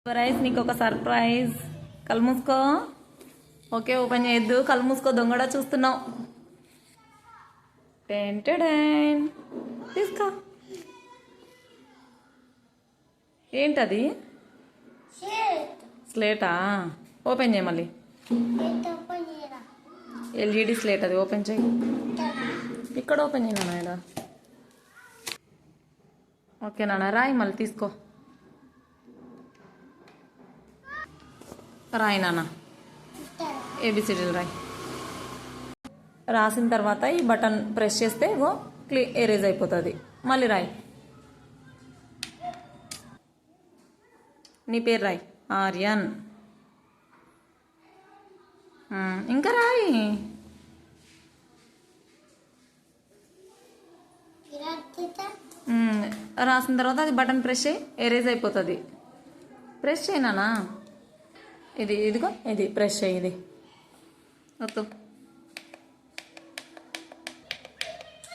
Surprise, నీకు ఒక surprise. కళ్ళు మూసుకో. ఓకే, ఓపెన్ చేయొద్దు, కళ్ళు మూసుకో. దొంగడా చూస్తున్నావు. టెన్ తీసుకో. ఏంటది? స్లేటా? ఓపెన్ చేయి మళ్ళీ. ఎల్ఈడి స్లేట్ అది. ఓపెన్ చేయి. ఇక్కడ ఓపెన్ చేయి నాన్న. ఇక్కడ ఓకే నాన్న, రాయి మళ్ళీ తీసుకో. రాయి నాన్న, ఏబిసిడీలు రాయి. రాసిన తర్వాత ఈ బటన్ ప్రెస్ చేస్తే ఎరేజ్ అయిపోతుంది. మళ్ళీ రాయి. నీ పేరు రాయి. ఆర్యన్. ఇంకా రాయి. రాసిన తర్వాత అది బటన్ ప్రెస్ చేయి, ఎరేజ్ అయిపోతుంది. ప్రెస్ చేయి నాన్న. ఇదిగో ఇది ప్రెస్ చేయి. ఇది వద్దు.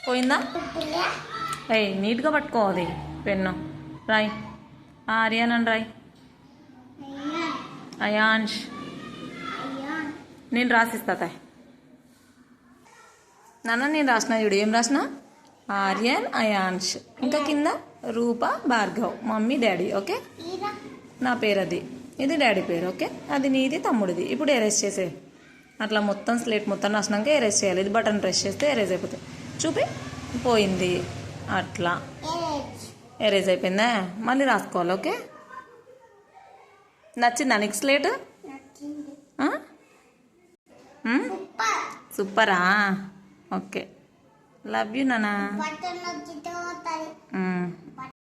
పోయిందా? నీట్గా పట్టుకోవాలి పెన్ను. రాయ్. ఆర్యన్ అని రాయ్. అయాన్ష్. నేను రాసిస్తా తాయ్. నాన్న నేను రాసిన చూడు. ఏం రాసిన? ఆర్యన్, అయాన్ష్. ఇంకా కింద Roopa, Bhargav. Mummy, daddy. Okay, నా పేరు అది. ఇది డాడీ పేరు. ఓకే, అది నీది, తమ్ముడిది. ఇప్పుడు ఎరేజ్ చేసే. అట్లా మొత్తం స్లేట్ మొత్తం రాసినాక ఎరేజ్ చేయాలి. ఇది బటన్ ప్రెస్ చేస్తే ఎరేజ్ అయిపోతుంది. చూపి. పోయింది. అట్లా ఎరేజ్ అయిపోయిందా? మళ్ళీ రాసుకోవాలి. ఓకే, నచ్చిందా నీకు స్లేట్? సూపరా? ఓకే, లవ్ యూ నాన్న.